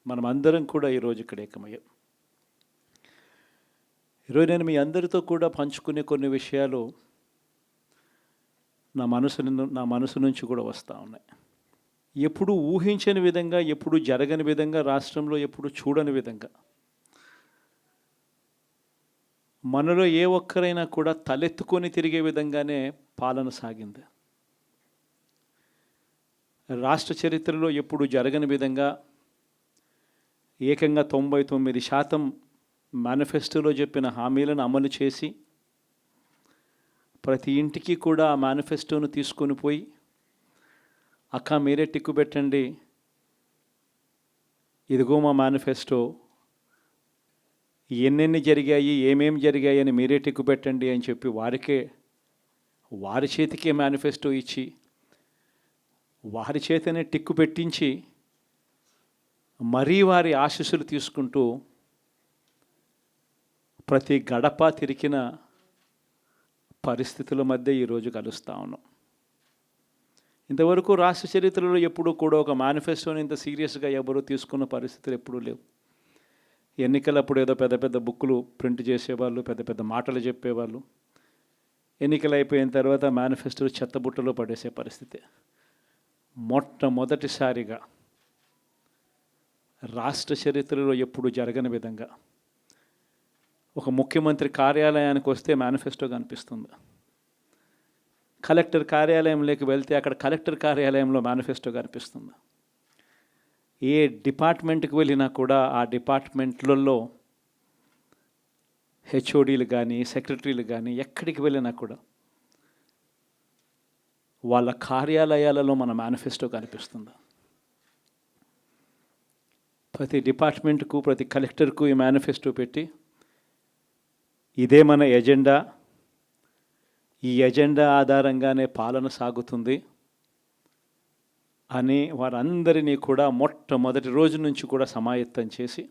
మనం అందరం కూడా ఈరోజు ఇక్కడ ఏకమయ్యాం. ఈరోజు నేను మీ అందరితో కూడా పంచుకునే కొన్ని విషయాలు నా మనసు నుంచి కూడా వస్తూ ఉన్నాయి. ఎప్పుడు ఊహించని విధంగా, ఎప్పుడు జరగని విధంగా, రాష్ట్రంలో ఎప్పుడు చూడని విధంగా మనలో ఏ ఒక్కరైనా కూడా తలెత్తుకొని తిరిగే విధంగానే పాలన సాగింది. రాష్ట్ర చరిత్రలో ఎప్పుడు జరగని విధంగా ఏకంగా 99% మేనిఫెస్టోలో చెప్పిన హామీలను అమలు చేసి ప్రతి ఇంటికి కూడా ఆ మేనిఫెస్టోను తీసుకొని పోయి, అక్క మీరే టిక్కు పెట్టండి, ఇదిగో మా మేనిఫెస్టో, ఎన్నెన్ని జరిగాయి, ఏమేమి జరిగాయి అని మీరే టిక్కు పెట్టండి అని చెప్పి వారి చేతికే మేనిఫెస్టో ఇచ్చి వారి చేతనే టిక్కు పెట్టించి మరీ వారి ఆశీస్సులు తీసుకుంటూ ప్రతి గడప తిరిగిన పరిస్థితుల మధ్య ఈరోజు కలుస్తూ ఉన్నాం. ఇంతవరకు రాష్ట్ర చరిత్రలో ఎప్పుడూ కూడా ఒక మేనిఫెస్టోని ఇంత సీరియస్గా ఎవరూ తీసుకున్న పరిస్థితులు ఎప్పుడూ లేవు. ఎన్నికలప్పుడు ఏదో పెద్ద పెద్ద బుక్కులు ప్రింట్ చేసేవాళ్ళు, పెద్ద పెద్ద మాటలు చెప్పేవాళ్ళు. ఎన్నికలు అయిపోయిన తర్వాత మేనిఫెస్టోలు చెత్తబుట్టలో పడేసే పరిస్థితి. మొట్టమొదటిసారిగా రాష్ట్ర చరిత్రలో ఎప్పుడు జరగని విధంగా ఒక ముఖ్యమంత్రి కార్యాలయానికి వస్తే మేనిఫెస్టో కనిపిస్తుంది. కలెక్టర్ కార్యాలయంలోకి వెళ్తే అక్కడ కలెక్టర్ కార్యాలయంలో మేనిఫెస్టో కనిపిస్తుంది. ఏ డిపార్ట్మెంట్కి వెళ్ళినా కూడా ఆ డిపార్ట్మెంట్లలో హెచ్ఓడీలు కానీ, సెక్రటరీలు కానీ ఎక్కడికి వెళ్ళినా కూడా వాళ్ళ కార్యాలయాలలో మన మేనిఫెస్టో కనిపిస్తుంది. ప్రతి డిపార్ట్మెంట్కు, ప్రతి కలెక్టర్కు ఈ మేనిఫెస్టో పెట్టి, ఇదే మన ఎజెండా, ఈ ఎజెండా ఆధారంగానే పాలన సాగుతుంది అని వారందరినీ కూడా మొట్టమొదటి రోజు నుంచి కూడా సమాయత్తం చేసి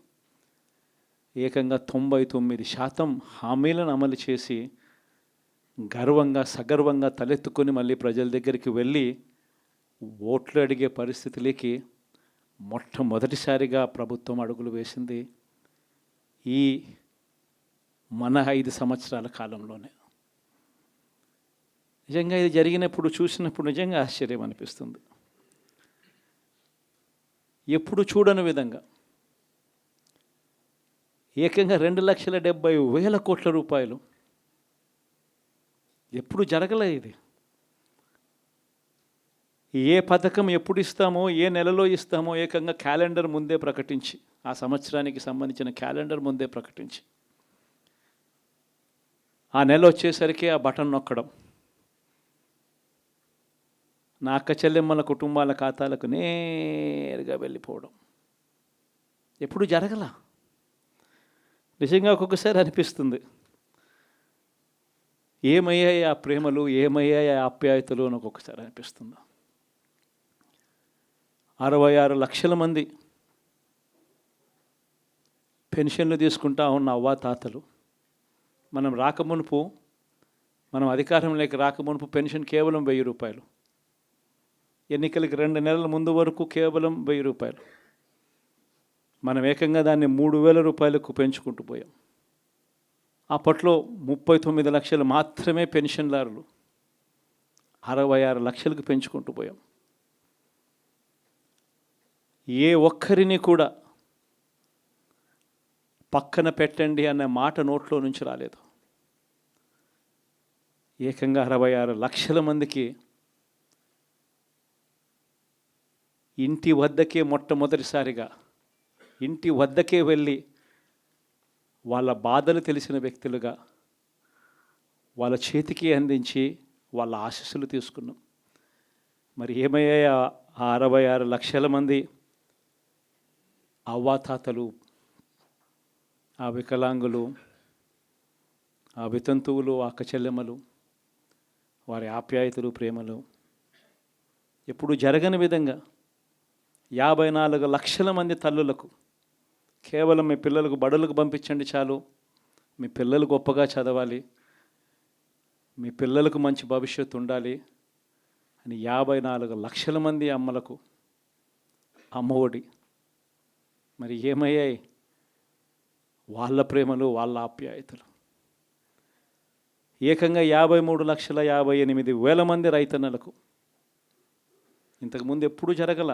ఏకంగా 99% హామీలను అమలు చేసి గర్వంగా, సగర్వంగా తలెత్తుకొని మళ్ళీ ప్రజల దగ్గరికి వెళ్ళి ఓట్లు అడిగే పరిస్థితిలోకి మొట్టమొదటిసారిగా ప్రభుత్వం అడుగులు వేసింది ఈ మన 5 సంవత్సరాల కాలంలోనే. నిజంగా ఇది జరిగినప్పుడు, చూసినప్పుడు నిజంగా ఆశ్చర్యం అనిపిస్తుంది. ఎప్పుడు చూడని విధంగా ఏకంగా 2,70,000 కోట్ల రూపాయలు, ఎప్పుడు జరగలే ఇది. ఏ పథకం ఎప్పుడు ఇస్తామో, ఏ నెలలో ఇస్తామో ఏకంగా క్యాలెండర్ ముందే ప్రకటించి, ఆ సంవత్సరానికి సంబంధించిన క్యాలెండర్ ముందే ప్రకటించి, ఆ నెల వచ్చేసరికి ఆ బటన్ నొక్కడం, నా అక్క చెల్లెమ్మల కుటుంబాల ఖాతాలకు నేరుగా వెళ్ళిపోవడం ఎప్పుడు జరగల. నిజంగా ఒక్కొక్కసారి అనిపిస్తుంది, ఏమయ్యాయి ఆ ప్రేమలు, ఏమయ్యాయి ఆ ఆప్యాయతలు అని ఒక్కొక్కసారి అనిపిస్తుంది. 66 లక్షల మంది పెన్షన్లు తీసుకుంటా ఉన్న అవ్వాతాతలు, మనం అధికారంలోకి రాకమునుపు పెన్షన్ కేవలం 1000 రూపాయలు. ఎన్నికలకి 2 నెలల ముందు వరకు కేవలం 1000 రూపాయలు. మనం ఏకంగా దాన్ని 3,000 రూపాయలకు పెంచుకుంటూ పోయాం. అప్పట్లో 39 లక్షలు మాత్రమే పెన్షన్దారులు, 66 లక్షలకు పెంచుకుంటూ పోయాం. ఏ ఒక్కరిని కూడా పక్కన పెట్టండి అనే మాట నోట్లో నుంచి రాలేదు. ఏకంగా 66 లక్షల మందికి ఇంటి వద్దకే మొట్టమొదటిసారిగా ఇంటి వద్దకే వెళ్ళి వాళ్ళ బాధలు తెలిసిన వ్యక్తులుగా వాళ్ళ చేతికి అందించి వాళ్ళ ఆశీస్సులు తీసుకున్నాం. మరి ఏమయ్యాయి ఆ 66 లక్షల మంది అవ్వాతాతలు, ఆ వికలాంగులు, ఆ వితంతువులు, అక్క చెల్లెమ్మలు, వారి ఆప్యాయతలు, ప్రేమలు ఎప్పుడు జరగని విధంగా 54 లక్షల మంది తల్లులకు కేవలం మీ పిల్లలకు బడులకు పంపించండి చాలు, మీ పిల్లలు గొప్పగా చదవాలి, మీ పిల్లలకు మంచి భవిష్యత్తు ఉండాలి అని 54 లక్షల మంది అమ్మలకు అమ్మఒడి, మరి ఏమయ్యాయి వాళ్ళ ప్రేమలు, వాళ్ళ ఆప్యాయతలు? ఏకంగా 53,58,000 మంది రైతన్నలకు, ఇంతకుముందు ఎప్పుడూ జరగల.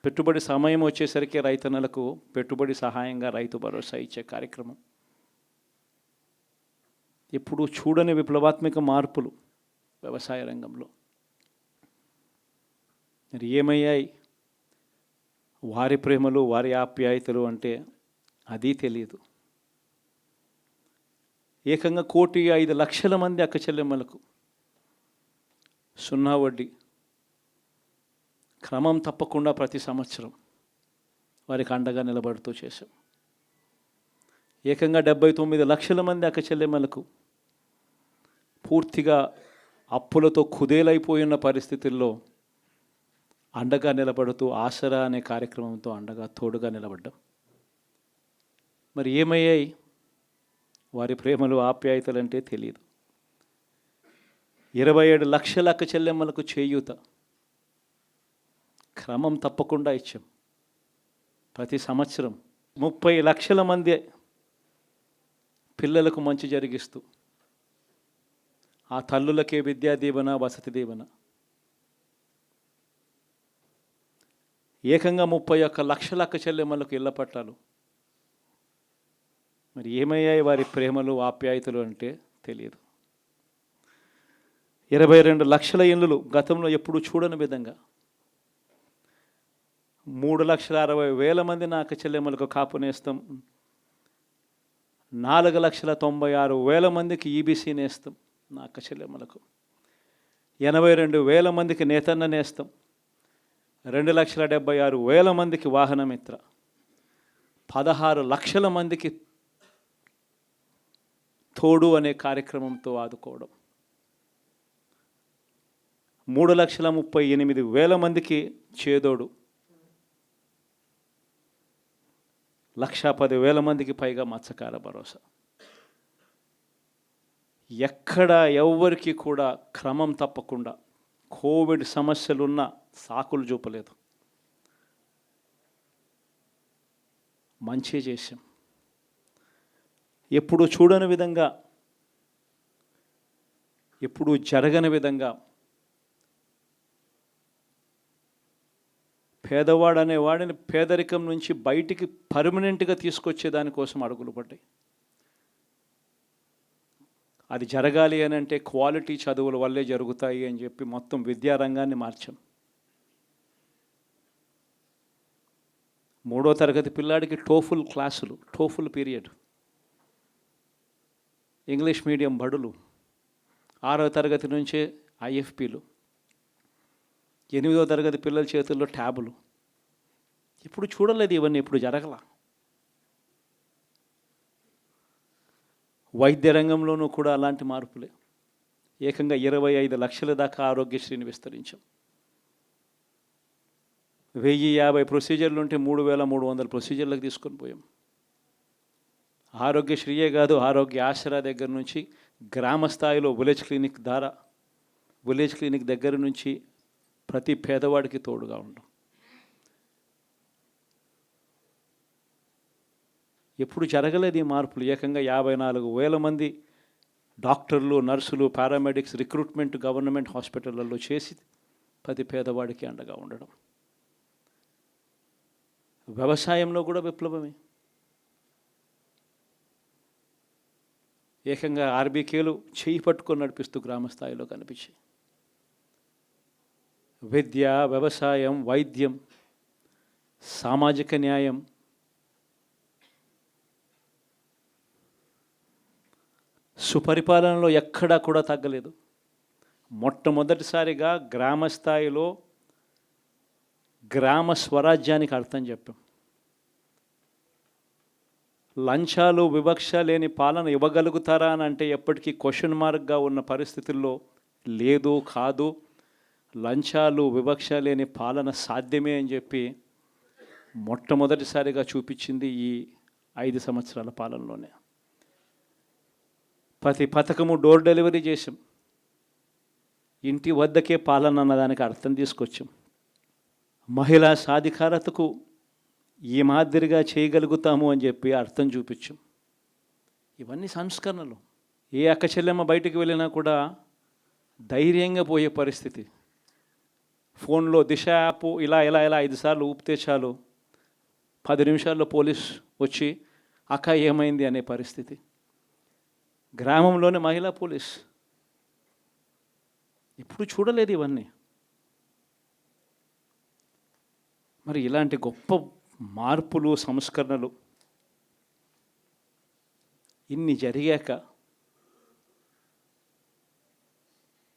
పెట్టుబడి సమయం వచ్చేసరికి రైతన్నలకు పెట్టుబడి సహాయంగా రైతు భరోసా ఇచ్చే కార్యక్రమం. ఎప్పుడూ చూడని విప్లవాత్మక మార్పులు వ్యవసాయ రంగంలో. మరి ఏమయ్యాయి వారి ప్రేమలు, వారి ఆప్యాయతలు అంటే అది తెలియదు. ఏకంగా 1,05,00,000 మంది అక్క చెల్లెమ్మలకు 0 వడ్డీ క్రమం తప్పకుండా ప్రతి సంవత్సరం వారికి అండగా నిలబడుతూ చేశాం. ఏకంగా 79 లక్షల మంది అక్క చెల్లెమ్మలకు పూర్తిగా అప్పులతో కుదేలైపోయిన పరిస్థితుల్లో అండగా నిలబడుతూ ఆసరా అనే కార్యక్రమంతో అండగా తోడుగా నిలబడ్డాం. మరి ఏమయ్యాయి వారి ప్రేమలు, ఆప్యాయతలు అంటే తెలియదు. 27 లక్షల అక్క చెల్లెమ్మలకు చేయూత క్రమం తప్పకుండా ఇచ్చాం. ప్రతి సంవత్సరం 30 లక్షల మంది పిల్లలకు మంచి జరిగిస్తూ ఆ తల్లులకే విద్యా దీవెన, వసతి దీవెన. ఏకంగా 31 లక్షల అక్క చెల్లెమ్మలకు ఇళ్ల పట్టాలు. మరి ఏమయ్యాయి వారి ప్రేమలు, ఆప్యాయతలు అంటే తెలియదు. 22 లక్షల ఇళ్ళు గతంలో ఎప్పుడు చూడని విధంగా 3,60,000 మంది నా అక్క చెల్లెమ్మలకు కాపు నేస్తం, 4,96,000 మందికి ఈబీసీ నేస్తం నా అక్క చెల్లెమ్మలకు, 82,000 మందికి నేతన్న నేస్తం, 2,76,000 మందికి వాహనమిత్ర, 16 లక్షల మందికి తోడు అనే కార్యక్రమంతో ఆదుకోవడం, 3,38,000 మందికి చేదోడు, 1,10,000 మందికి పైగా మత్స్యకార భరోసా. ఎక్కడ ఎవ్వరికి కూడా క్రమం తప్పకుండా కోవిడ్ సమస్యలున్న సాకులు చూపలేదు. మంచి చేశాం. ఎప్పుడు చూడని విధంగా, ఎప్పుడు జరగని విధంగా పేదవాడు అనేవాడిని పేదరికం నుంచి బయటికి పర్మనెంట్గా తీసుకొచ్చే దానికోసం అడుగులు పడ్డాయి. అది జరగాలి అని అంటే క్వాలిటీ చదువుల వల్లే జరుగుతాయి అని చెప్పి మొత్తం విద్యారంగాన్ని మార్చాం. 3వ తరగతి పిల్లాడికి టోఫుల్ క్లాసులు, టోఫుల్ పీరియడ్, ఇంగ్లీష్ మీడియం బడులు, 6వ తరగతి నుంచే ఐఎఫ్పీలు, 8వ తరగతి పిల్లల చేతుల్లో ట్యాబులు. ఇప్పుడు చూడలేదు ఇవన్నీ, ఇప్పుడు జరగల. వైద్య రంగంలోనూ కూడా అలాంటి మార్పులే. ఏకంగా 25 లక్షల దాకా ఆరోగ్యశ్రీని విస్తరించాం. 1,050 ప్రొసీజర్లు ఉంటే 3,300 ప్రొసీజర్లకు తీసుకొని పోయాం. ఆరోగ్యశ్రీయే కాదు, ఆరోగ్య ఆసరా దగ్గర నుంచి గ్రామ స్థాయిలో విలేజ్ క్లినిక్ దగ్గర నుంచి ప్రతి పేదవాడికి తోడుగా ఉండడం. ఎప్పుడు జరగలేదు ఈ మార్పులు. ఏకంగా 54,000 మంది డాక్టర్లు, నర్సులు, పారామెడిక్స్ రిక్రూట్మెంట్ గవర్నమెంట్ హాస్పిటళ్లలో చేసి ప్రతి పేదవాడికి అండగా ఉండడం. వ్యవసాయంలో కూడా విప్లవమే. ఏకంగా ఆర్బీకేలు చేయి పట్టుకొని నడిపిస్తూ గ్రామ స్థాయిలో కనిపించాయి. విద్య, వ్యవసాయం, వైద్యం, సామాజిక న్యాయం, సుపరిపాలనలో ఎక్కడా కూడా తగ్గలేదు. మొట్టమొదటిసారిగా గ్రామ స్థాయిలో గ్రామ స్వరాజ్యానికి అర్థం చెప్పాం. లంచాలు, వివక్ష లేని పాలన ఇవ్వగలుగుతారా అని అంటే ఎప్పటికీ క్వశ్చన్ మార్క్గా ఉన్న పరిస్థితుల్లో లేదు, కాదు, లంచాలు, వివక్ష లేని పాలన సాధ్యమే అని చెప్పి మొట్టమొదటిసారిగా చూపించింది ఈ 5 సంవత్సరాల పాలనలోనే. ప్రతి పథకము డోర్ డెలివరీ చేసాం. ఇంటి వద్దకే పాలన అన్నదానికి అర్థం తీసుకొచ్చాం. మహిళా సాధికారతకు ఈ మాదిరిగా చేయగలుగుతాము అని చెప్పి అర్థం చూపించాం. ఇవన్నీ సంస్కరణలు. ఏ అక్క చెల్లెమ్మ బయటికి వెళ్ళినా కూడా ధైర్యంగా పోయే పరిస్థితి. ఫోన్లో దిశ యాప్ ఇలా 5 సార్లు ఊపితే చాలు 10 నిమిషాల్లో పోలీస్ వచ్చి అక్క ఏమైంది అనే పరిస్థితి. గ్రామంలోనే మహిళా పోలీస్. ఇప్పుడు చూడలేదు ఇవన్నీ. మరి ఇలాంటి గొప్ప మార్పులు, సంస్కరణలు ఇన్ని జరిగాక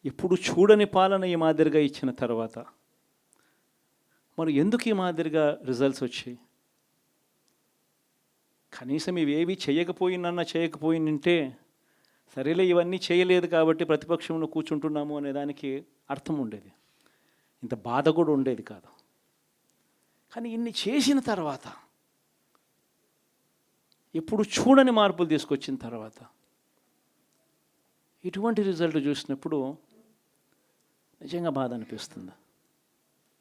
ఇప్పుడు చూడని పాలన ఈ మాదిరిగా ఇచ్చిన తర్వాత మరి ఎందుకు ఈ మాదిరిగా రిజల్ట్స్ వచ్చాయి? కనీసం ఇవేవి చేయకపోయినంటే సరేలే ఇవన్నీ చేయలేదు కాబట్టి ప్రతిపక్షంలో కూర్చుంటున్నాము అనే దానికి అర్థం ఉండేది, ఇంత బాధ కూడా ఉండేది కాదు. కానీ ఇన్ని చేసిన తర్వాత, ఎప్పుడు చూడని మార్పులు తీసుకొచ్చిన తర్వాత ఇటువంటి రిజల్ట్ చూసినప్పుడు నిజంగా బాధ అనిపిస్తుంది.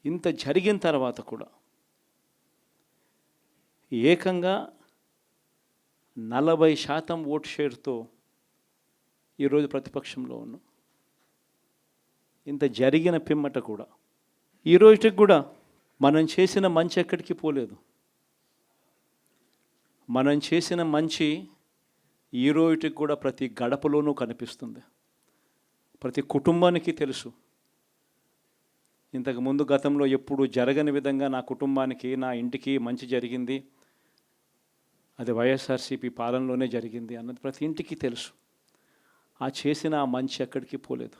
ఇంత జరిగిన తర్వాత కూడా ఏకంగా 40% ఓటు షేర్తో ఈరోజు ప్రతిపక్షంలో ఉన్నాం. ఇంత జరిగిన పిమ్మట కూడా ఈ రోజుకి కూడా మనం చేసిన మంచి ఎక్కడికి పోలేదు. మనం చేసిన మంచి ఈ రోజుకి కూడా ప్రతి గడపలోనూ కనిపిస్తుంది, ప్రతి కుటుంబానికి తెలుసు. ఇంతకుముందు గతంలో ఎప్పుడు జరగని విధంగా నా కుటుంబానికి, నా ఇంటికి మంచి జరిగింది, అది వైఎస్ఆర్సీపీ పాలనలోనే జరిగింది అన్నది ప్రతి ఇంటికి తెలుసు. ఆ చేసిన ఆ మంచి ఎక్కడికి పోలేదు.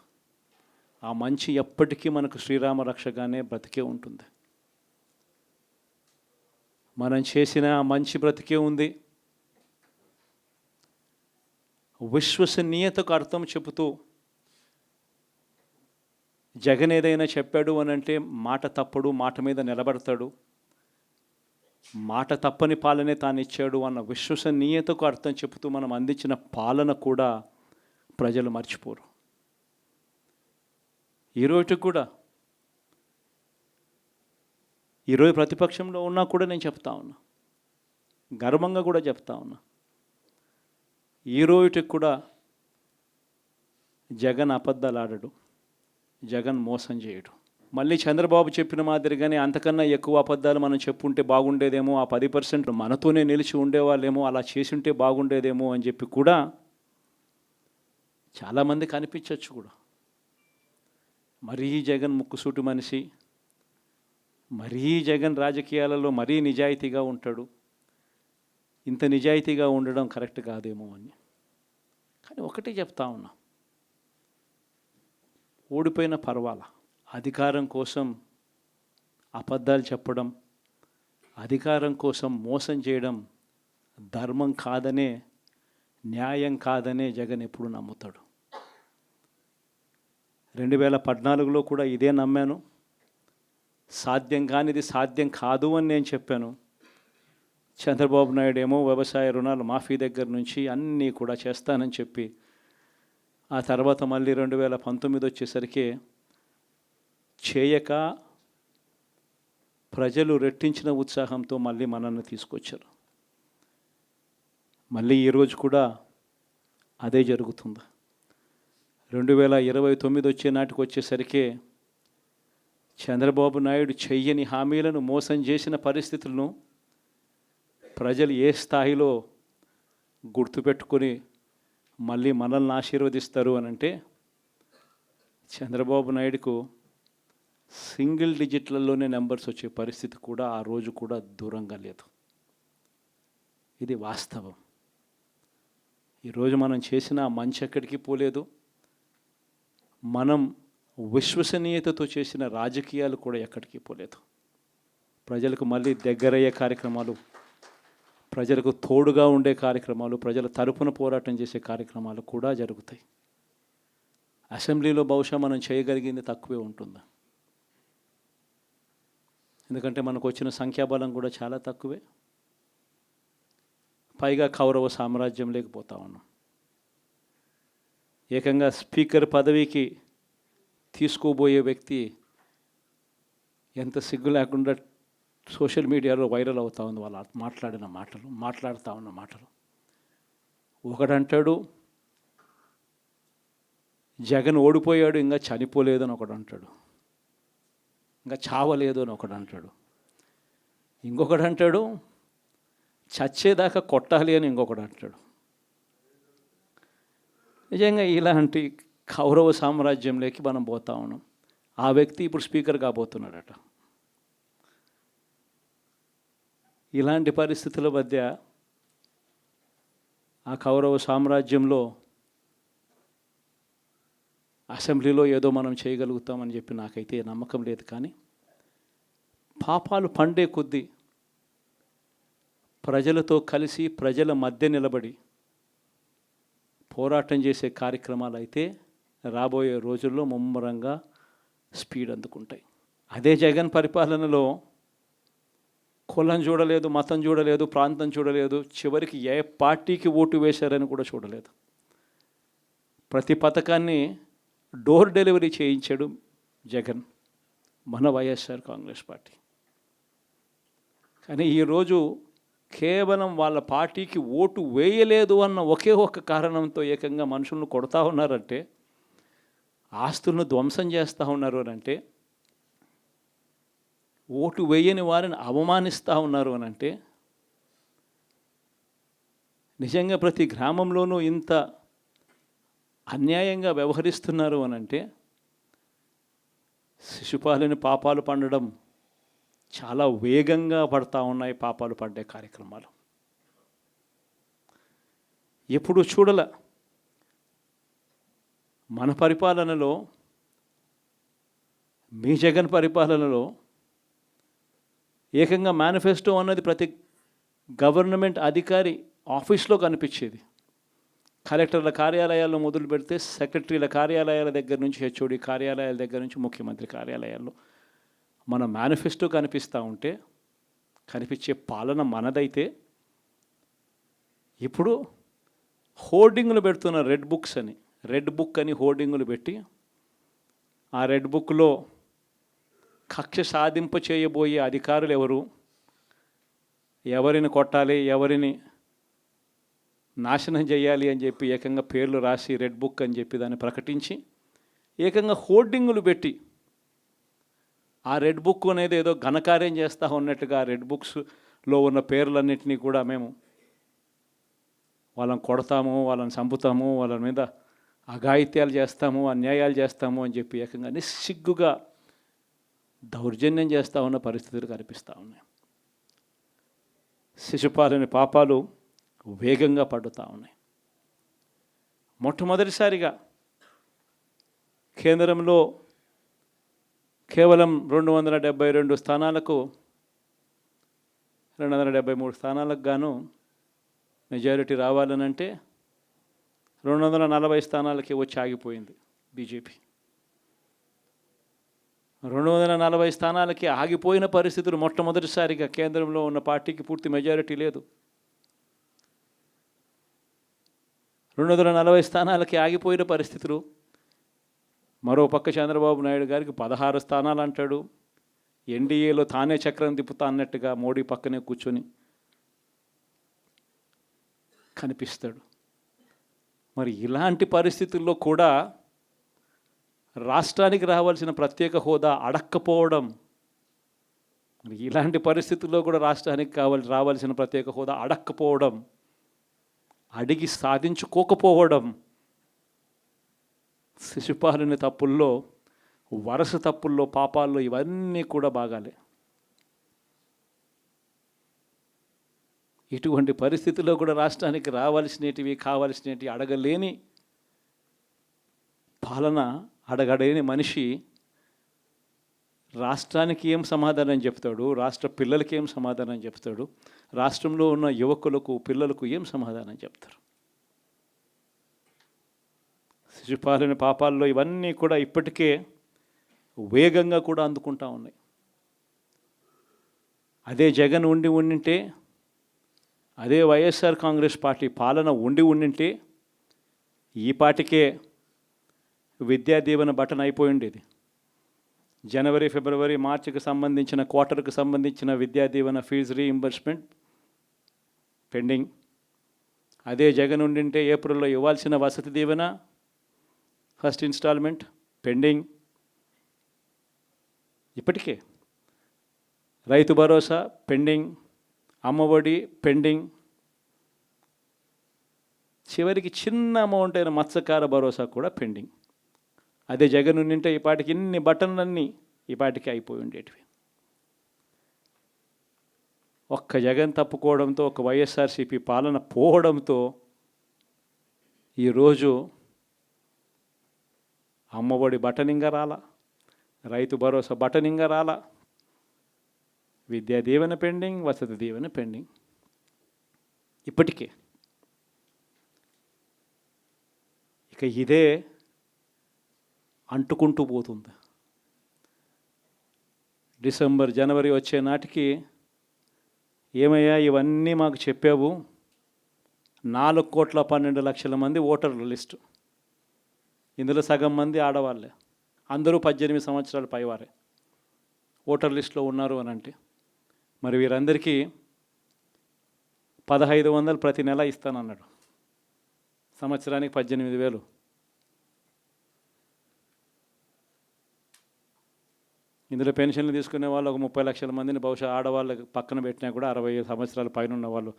ఆ మంచి ఎప్పటికీ మనకు శ్రీరామ రక్షగానే బ్రతికే ఉంటుంది. మనం చేసిన ఆ మంచి బ్రతికే ఉంది. విశ్వసనీయతకు అర్థం చెబుతూ జగన్ ఏదైనా చెప్పాడు అని అంటే మాట తప్పడు, మాట మీద నిలబడతాడు, మాట తప్పని పాలనే తాను ఇచ్చాడు అన్న విశ్వసనీయతకు అర్థం చెబుతూ మనం అందించిన పాలన కూడా ప్రజలు మర్చిపోరు. ఈరోజు కూడా ఈరోజు ప్రతిపక్షంలో ఉన్నా కూడా నేను చెప్తా ఉన్నా, గర్వంగా కూడా చెప్తా ఉన్నా, ఈరోజుకి కూడా జగన్ అబద్ధాలు ఆడడు, జగన్ మోసం చేయడు. మళ్ళీ చంద్రబాబు చెప్పిన మాదిరిగానే అంతకన్నా ఎక్కువ అబద్ధాలు మనం చెప్పుంటే బాగుండేదేమో, ఆ 10% మనతోనే నిలిచి ఉండేవాళ్ళేమో, అలా చేసి ఉంటే బాగుండేదేమో అని చెప్పి కూడా చాలామంది కనిపించవచ్చు కూడా. మరీ జగన్ ముక్కుసూటి మనిషి, మరీ జగన్ రాజకీయాలలో మరీ నిజాయితీగా ఉంటాడు, ఇంత నిజాయితీగా ఉండడం కరెక్ట్ కాదేమో అని. కానీ ఒకటే చెప్తా ఉన్నా, ఓడిపోయిన పర్వాల, అధికారం కోసం అబద్ధాలు చెప్పడం, అధికారం కోసం మోసం చేయడం ధర్మం కాదనే, న్యాయం కాదనే జగన్ ఎప్పుడు నమ్ముతాడు. 2014లో కూడా ఇదే నమ్మాను. సాధ్యం కానిది సాధ్యం కాదు అని నేను చెప్పాను. చంద్రబాబు నాయుడు ఏమో వ్యవసాయ రుణాలు మాఫీ దగ్గర నుంచి అన్నీ కూడా చేస్తానని చెప్పి, ఆ తర్వాత మళ్ళీ 2019 వచ్చేసరికి చేయక ప్రజలు రెట్టించిన ఉత్సాహంతో మళ్ళీ మనల్ని తీసుకొచ్చారు. మళ్ళీ ఈరోజు కూడా అదే జరుగుతుంది. 2029 వచ్చే నాటికి వచ్చేసరికి చంద్రబాబు నాయుడు చెయ్యని హామీలను, మోసం చేసిన పరిస్థితులను ప్రజలు ఏ స్థాయిలో గుర్తుపెట్టుకొని మళ్ళీ మనల్ని ఆశీర్వదిస్తారు అని అంటే, చంద్రబాబు నాయుడుకు సింగిల్ డిజిట్లలోనే నెంబర్స్ వచ్చే పరిస్థితి కూడా ఆ రోజు కూడా దూరంగా లేదు. ఇది వాస్తవం. ఈరోజు మనం చేసిన మంచి ఎక్కడికి పోలేదు. మనం విశ్వసనీయతతో చేసిన రాజకీయాలు కూడా ఎక్కడికి పోలేదు. ప్రజలకు మళ్ళీ దగ్గరయ్యే కార్యక్రమాలు, ప్రజలకు తోడుగా ఉండే కార్యక్రమాలు, ప్రజల తరపున పోరాటం చేసే కార్యక్రమాలు కూడా జరుగుతాయి. అసెంబ్లీలో బహుశా మనం చేయగలిగింది తక్కువే ఉంటుంది, ఎందుకంటే మనకు వచ్చిన సంఖ్యాబలం కూడా చాలా తక్కువే. పైగా కౌరవ సామ్రాజ్యం లేకపోతా ఉన్నాం. ఏకంగా స్పీకర్ పదవికి తీసుకోబోయే వ్యక్తి ఎంత సిగ్గు లేకుండా సోషల్ మీడియాలో వైరల్ అవుతూ ఉంది వాళ్ళు మాట్లాడుతూ ఉన్న మాటలు. ఒకడంటాడు జగన్ ఓడిపోయాడు ఇంకా చనిపోలేదు అని ఒకడు అంటాడు, ఇంకా చావలేదు అని ఒకడు అంటాడు. ఇంకొకడు అంటాడు చచ్చేదాకా కొట్టాలి అని ఇంకొకడు అంటాడు. నిజంగా ఇలాంటి కౌరవ సామ్రాజ్యంలోకి మనం పోతా ఉన్నాం. ఆ వ్యక్తి ఇప్పుడు స్పీకర్ కాబోతున్నాడట. ఇలాంటి పరిస్థితుల మధ్య ఆ కౌరవ సామ్రాజ్యంలో అసెంబ్లీలో ఏదో మనం చేయగలుగుతామని చెప్పి నాకైతే నమ్మకం లేదు. కానీ పాపాలు పండే కొద్దీ ప్రజలతో కలిసి ప్రజల మధ్య నిలబడి పోరాటం చేసే కార్యక్రమాలు అయితే రాబోయే రోజుల్లో ముమ్మరంగా స్పీడ్ అందుకుంటాయి. అదే జగన్ పరిపాలనలో కులం చూడలేదు, మతం చూడలేదు, ప్రాంతం చూడలేదు, చివరికి ఏ పార్టీకి ఓటు వేశారని కూడా చూడలేదు. ప్రతి పథకాన్ని డోర్ డెలివరీ చేయించాడు జగన్, మన వైఎస్ఆర్ కాంగ్రెస్ పార్టీ. కానీ ఈరోజు కేవలం వాళ్ళ పార్టీకి ఓటు వేయలేదు అన్న ఒకే ఒక్క కారణంతో ఏకంగా మనుషులను కొడతా ఉన్నారంటే, ఆస్తులను ధ్వంసం చేస్తూ ఉన్నారు అని అంటే, ఓటు వేయని వారిని అవమానిస్తూ ఉన్నారు అని అంటే, నిజంగా ప్రతి గ్రామంలోనూ ఇంత అన్యాయంగా వ్యవహరిస్తున్నారు అని అంటే, శిశుపాలని పాపాలు పండడం చాలా వేగంగా పడతా ఉన్నాయి. పాపాలు పడ్డే కార్యక్రమాలు ఎప్పుడు చూడల. మన పరిపాలనలో, మీ జగన్ పరిపాలనలో ఏకంగా మేనిఫెస్టో అన్నది ప్రతి గవర్నమెంట్ అధికారి ఆఫీస్లో కనిపించేది. కలెక్టర్ల కార్యాలయాల్లో మొదలు పెడితే సెక్రటరీల కార్యాలయాల దగ్గర నుంచి, హెచ్ఓడి కార్యాలయాల దగ్గర నుంచి ముఖ్యమంత్రి కార్యాలయాల్లో మన మేనిఫెస్టో కనిపిస్తూ ఉంటే, కనిపించే పాలన మనదైతే, ఇప్పుడు హోర్డింగులు పెడుతున్న రెడ్ బుక్ అని హోర్డింగులు పెట్టి, ఆ రెడ్ బుక్లో కక్ష సాధింప చేయబోయే అధికారులు ఎవరు, ఎవరిని కొట్టాలి, ఎవరిని నాశనం చేయాలి అని చెప్పి ఏకంగా పేర్లు రాసి రెడ్ బుక్ అని చెప్పి దాన్ని ప్రకటించి ఏకంగా హోర్డింగులు పెట్టి, ఆ రెడ్ బుక్ అనేది ఏదో ఘనకార్యం చేస్తూ ఉన్నట్టుగా రెడ్ బుక్స్లో ఉన్న పేర్లన్నింటినీ కూడా మేము వాళ్ళని కొడతాము, వాళ్ళని చంపుతాము, వాళ్ళ మీద అఘాయిత్యాలు చేస్తాము, అన్యాయాలు చేస్తాము అని చెప్పి ఏకంగా నిస్సిగ్గుగా దౌర్జన్యం చేస్తూ ఉన్న పరిస్థితులు కనిపిస్తూ ఉన్నాయి. శిశుపాలని పాపాలు వేగంగా పడుతూ ఉన్నాయి. మొట్టమొదటిసారిగా కేంద్రంలో కేవలం 272 స్థానాలకు 273 స్థానాలకు గాను మెజారిటీ రావాలనంటే 240 స్థానాలకి వచ్చి ఆగిపోయింది బీజేపీ. 240 స్థానాలకి ఆగిపోయిన పరిస్థితులు మొట్టమొదటిసారిగా కేంద్రంలో ఉన్న పార్టీకి పూర్తి మెజారిటీ లేదు. 240 స్థానాలకి ఆగిపోయిన పరిస్థితులు. మరోపక్క చంద్రబాబు నాయుడు గారికి 16 స్థానాలు అంటాడు. ఎన్డీఏలో తానే చక్రం తిప్పుతా అన్నట్టుగా మోడీ పక్కనే కూర్చొని కనిపిస్తాడు. మరి ఇలాంటి పరిస్థితుల్లో కూడా రాష్ట్రానికి రావాల్సిన ప్రత్యేక హోదా అడక్కపోవడం, మరి ఇలాంటి పరిస్థితుల్లో కూడా రాష్ట్రానికి రావాల్సిన ప్రత్యేక హోదా అడక్కపోవడం, అడిగి సాధించుకోకపోవడం, శిశుపాలని తప్పుల్లో, వరుస తప్పుల్లో, పాపాల్లో ఇవన్నీ కూడా బాగాలే. ఇటువంటి పరిస్థితుల్లో కూడా రాష్ట్రానికి కావాల్సినవి అడగలేని పాలన, అడగలేని మనిషి రాష్ట్రానికి ఏం సమాధానం చెప్తాడు, రాష్ట్ర పిల్లలకి ఏం సమాధానం చెప్తాడు, రాష్ట్రంలో ఉన్న యువకులకు, పిల్లలకు ఏం సమాధానం చెప్తారు? శిశుపాలని పాపాల్లో ఇవన్నీ కూడా ఇప్పటికే వేగంగా కూడా అందుకుంటా ఉన్నాయి. అదే జగన్ ఉండింటే, అదే వైఎస్ఆర్ కాంగ్రెస్ పార్టీ పాలన ఉండింటే ఈ పాటికే విద్యా దీవెన బటన్ అయిపోయి ఉండేది. జనవరి, ఫిబ్రవరి, మార్చికి సంబంధించిన క్వార్టర్కి సంబంధించిన Vidya Deevena fee reimbursement pending. అదే జగన్ ఉండింటే ఏప్రిల్లో ఇవ్వాల్సిన Vasathi Deevena first instalment pending. ఇప్పటికే రైతు భరోసా పెండింగ్, అమ్మఒడి పెండింగ్, చివరికి చిన్న అమౌంట్ అయిన మత్స్యకార భరోసా కూడా పెండింగ్. అదే జగన్ ఉండింటే ఈ పాటికి ఇన్ని బటన్లన్నీ ఈ పాటికి అయిపోయి ఉండేటివి. ఒక్క జగన్ తప్పుకోవడంతో, ఒక వైఎస్ఆర్సీపీ పాలన పోవడంతో ఈరోజు అమ్మఒడి బటనింగా రాలా, రైతు భరోసా బటనింగా రాలా, విద్యా దీవెన పెండింగ్, వసతి దీవెన పెండింగ్. ఇప్పటికే ఇక ఇదే అంటుకుంటూ పోతుంది. డిసెంబర్, జనవరి వచ్చే నాటికి ఏమయ్యా ఇవన్నీ మాకు చెప్పావు, 4,12,00,000 మంది ఓటర్ల లిస్టు, ఇందులో సగం మంది ఆడవాళ్ళే, అందరూ 18 సంవత్సరాల పైవారే ఓటర్ లిస్టులో ఉన్నారు అని అంటే, మరి వీరందరికీ 1,500 ప్రతి నెల ఇస్తానన్నాడు, సంవత్సరానికి 18,000. ఇందులో పెన్షన్లు తీసుకునే వాళ్ళు ఒక 30 లక్షల మందిని బహుశా ఆడవాళ్ళకి పక్కన పెట్టినా కూడా 60 సంవత్సరాల పైన ఉన్న వాళ్ళు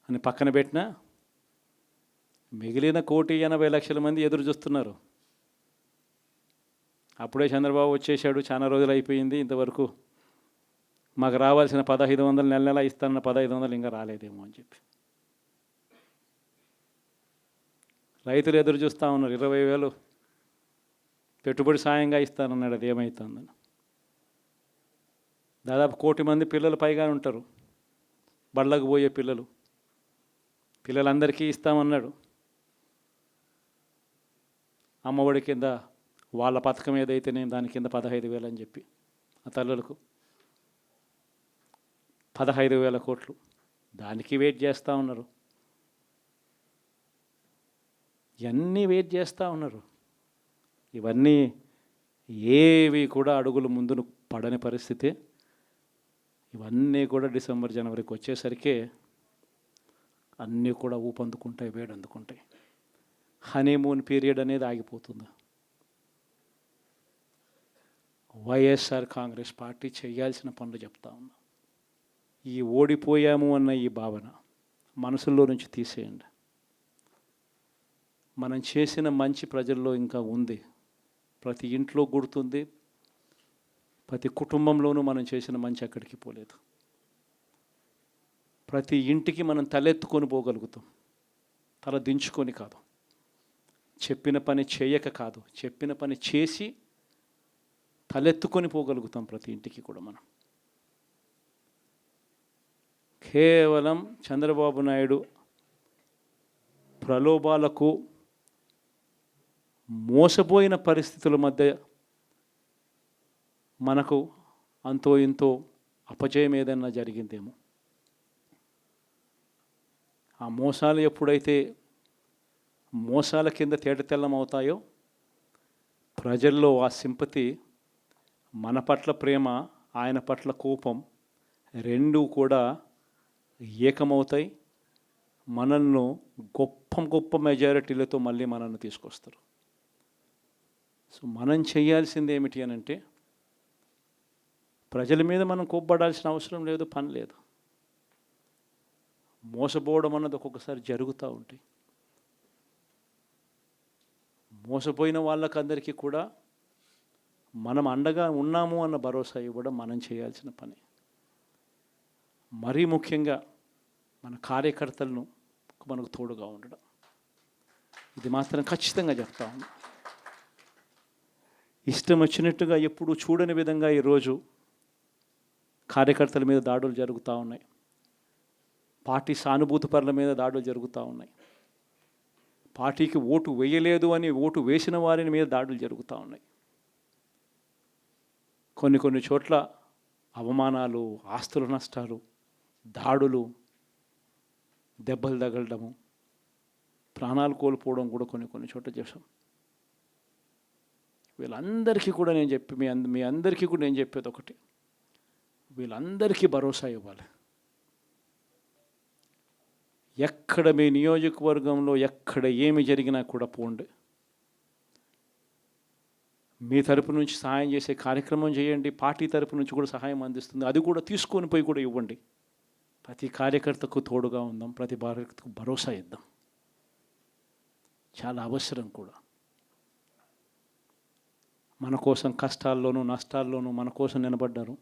అని పక్కన పెట్టినా మిగిలిన 1,80,00,000 మంది ఎదురు చూస్తున్నారు. అప్పుడే చంద్రబాబు వచ్చేసాడు, చాలా రోజులు అయిపోయింది, ఇంతవరకు మాకు రావాల్సిన 1,500 నెల నెల ఇస్తానన్న 1,500 ఇంకా రాలేదేమో అని చెప్పి రైతులు ఎదురు చూస్తూ ఉన్నారు. 20,000 పెట్టుబడి సాయంగా ఇస్తానన్నాడు, అది ఏమవుతుందని. దాదాపు 1,000,000 మంది పిల్లలు పైగా ఉంటారు, బళ్ళకు పోయే పిల్లలందరికీ ఇస్తామన్నాడు. అమ్మఒడి కింద వాళ్ళ పథకం ఏదైతే నేను దాని కింద 15,000 అని చెప్పి ఆ తల్లులకు 15,000 కోట్లు, దానికి వెయిట్ చేస్తూ ఉన్నారు. ఇవన్నీ వెయిట్ చేస్తూ ఉన్నారు. ఇవన్నీ ఏవి కూడా అడుగులు ముందును పడని పరిస్థితి. ఇవన్నీ కూడా డిసెంబర్, జనవరికి వచ్చేసరికి అన్నీ కూడా ఊపందుకుంటాయి, వేడందుకుంటాయి. హనీమూన్ పీరియడ్ అనేది ఆగిపోతుంది. వైఎస్ఆర్ కాంగ్రెస్ పార్టీ చేయాల్సిన పనులు చెప్తా ఉన్నా. ఈ ఓడిపోయాము అన్న ఈ భావన మనసులో నుంచి తీసేయండి. మనం చేసిన మంచి ప్రజల్లో ఇంకా ఉంది, ప్రతి ఇంట్లో గుర్తుంది, ప్రతి కుటుంబంలోనూ మనం చేసిన మంచి ఎక్కడికి పోలేదు. ప్రతి ఇంటికి మనం తలెత్తుకొని పోగలుగుతాం, తల దించుకొని కాదు, చెప్పిన పని చేయక కాదు, చెప్పిన పని చేసి తలెత్తుకొని పోగలుగుతాం ప్రతి ఇంటికి కూడా మనం. కేవలం చంద్రబాబు నాయుడు ప్రలోభాలకు మోసపోయిన పరిస్థితుల మధ్య మనకు అంతో ఇంతో అపజయం ఏదన్నా జరిగిందేమో. ఆ మోసాలు ఎప్పుడైతే మోసాల కింద తేటతెల్లం అవుతాయో, ప్రజల్లో ఆ సింపతి, మన పట్ల ప్రేమ, ఆయన పట్ల కోపం రెండూ కూడా ఏకమవుతాయి. మనల్ని గొప్ప మెజారిటీలతో మళ్ళీ మనల్ని తీసుకొస్తారు. సో మనం చేయాల్సింది ఏమిటి అని అంటే, ప్రజల మీద మనం కోప్పడాల్సిన అవసరం లేదు, పని లేదు. మోసపోవడం అన్నది ఒక్కొక్కసారి జరుగుతూ ఉంటాయి. మోసపోయిన వాళ్ళకందరికీ కూడా మనం అండగా ఉన్నాము అన్న భరోసా ఇవ్వడం మనం చేయాల్సిన పని. మరీ ముఖ్యంగా మన కార్యకర్తలను మనకు తోడుగా ఉండడం, ఇది మాత్రం ఖచ్చితంగా చెప్తా ఉన్నా. ఇష్టం వచ్చినట్టుగా ఎప్పుడు చూడని విధంగా ఈరోజు కార్యకర్తల మీద దాడులు జరుగుతూ ఉన్నాయి, పార్టీ సానుభూతి పరుల మీద దాడులు జరుగుతూ ఉన్నాయి, పార్టీకి ఓటు వేయలేదు అని ఓటు వేసిన వారి మీద దాడులు జరుగుతూ ఉన్నాయి. కొన్ని చోట్ల అవమానాలు, ఆస్తుల నష్టాలు, దాడులు, దెబ్బలు తగలడము, ప్రాణాలు కోల్పోవడం కూడా కొన్ని చోట్ల చేశాం. వీళ్ళందరికీ కూడా నేను చెప్పి మీ అందరికీ కూడా నేను చెప్పేది ఒకటి, వీళ్ళందరికీ భరోసా ఇవ్వాలి. ఎక్కడ మీ నియోజకవర్గంలో ఎక్కడ ఏమి జరిగినా కూడా పోండి, మీ తరపు నుంచి సహాయం చేసే కార్యక్రమం చేయండి. పార్టీ తరపు నుంచి కూడా సహాయం అందిస్తుంది, అది కూడా తీసుకొని పోయి కూడా ఇవ్వండి. ప్రతి కార్యకర్తకు తోడుగా ఉందాం, ప్రతి కార్యకర్తకు భరోసా ఇద్దాం, చాలా అవసరం కూడా. మన కోసం కష్టాల్లోనూ నష్టాల్లోనూ మన కోసం నిలబడ్డారు,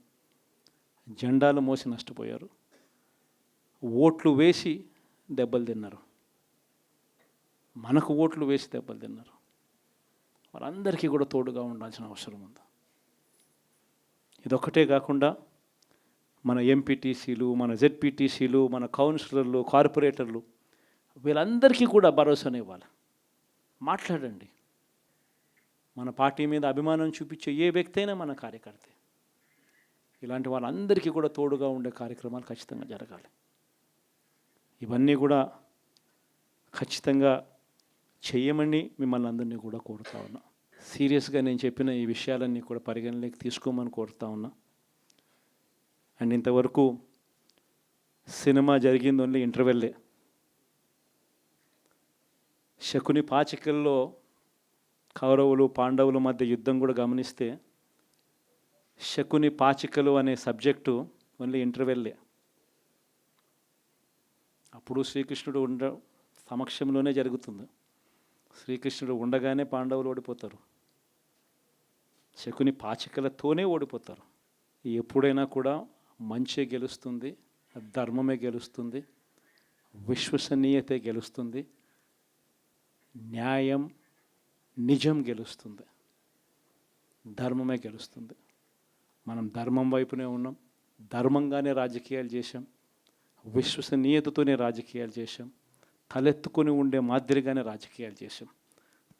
జెండాలు మోసి నష్టపోయారు, ఓట్లు వేసి దెబ్బలు తిన్నారు, మనకు ఓట్లు వేసి దెబ్బలు తిన్నారు. వాళ్ళందరికీ కూడా తోడుగా ఉండాల్సిన అవసరం ఉంది. ఇదొక్కటే కాకుండా మన ఎంపీటీసీలు, మన జెడ్పీటీసీలు, మన కౌన్సిలర్లు, కార్పొరేటర్లు, వీళ్ళందరికీ కూడా భరోసానే ఇవ్వాలి. మాట్లాడండి. మన పార్టీ మీద అభిమానం చూపించే ఏ వ్యక్తి అయినా మన కార్యకర్తే. ఇలాంటి వాళ్ళందరికీ కూడా తోడుగా ఉండే కార్యక్రమాలు ఖచ్చితంగా జరగాలి. ఇవన్నీ కూడా ఖచ్చితంగా చేయమని మిమ్మల్ని అందరినీ కూడా కోరుతా ఉన్నా. సీరియస్గా నేను చెప్పిన ఈ విషయాలన్నీ కూడా పరిగణలోకి తీసుకోమని కోరుతా ఉన్నా. అండ్ ఇంతవరకు సినిమా జరిగింది ఓన్లీ ఇంటర్వెల్లే. శకుని పాచికల్లో కౌరవులు పాండవుల మధ్య యుద్ధం కూడా గమనిస్తే శకుని పాచికలు అనే సబ్జెక్టు ఓన్లీ ఇంటర్వెల్లే. అప్పుడు శ్రీకృష్ణుడు సమక్షంలోనే జరుగుతుంది. శ్రీకృష్ణుడు ఉండగానే పాండవులు ఓడిపోతారు, శకుని పాచికలతోనే ఓడిపోతారు. ఎప్పుడైనా కూడా మంచే గెలుస్తుంది, ధర్మమే గెలుస్తుంది, విశ్వసనీయతే గెలుస్తుంది, న్యాయం నిజం గెలుస్తుంది, ధర్మమే గెలుస్తుంది. మనం ధర్మం వైపునే ఉన్నాం, ధర్మంగానే రాజకీయాలు చేశాం, విశ్వసనీయతతోనే రాజకీయాలు చేశాం, తలెత్తుకొని ఉండే మాదిరిగానే రాజకీయాలు చేశాం.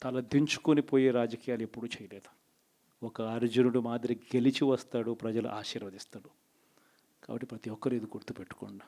తల దించుకొని పోయే రాజకీయాలు ఎప్పుడూ చేయలేదు. ఒక అర్జునుడు మాదిరి గెలిచి వస్తాడు, ప్రజలు ఆశీర్వదిస్తాడు. కాబట్టి ప్రతి ఒక్కరు ఇది గుర్తుపెట్టుకోండి.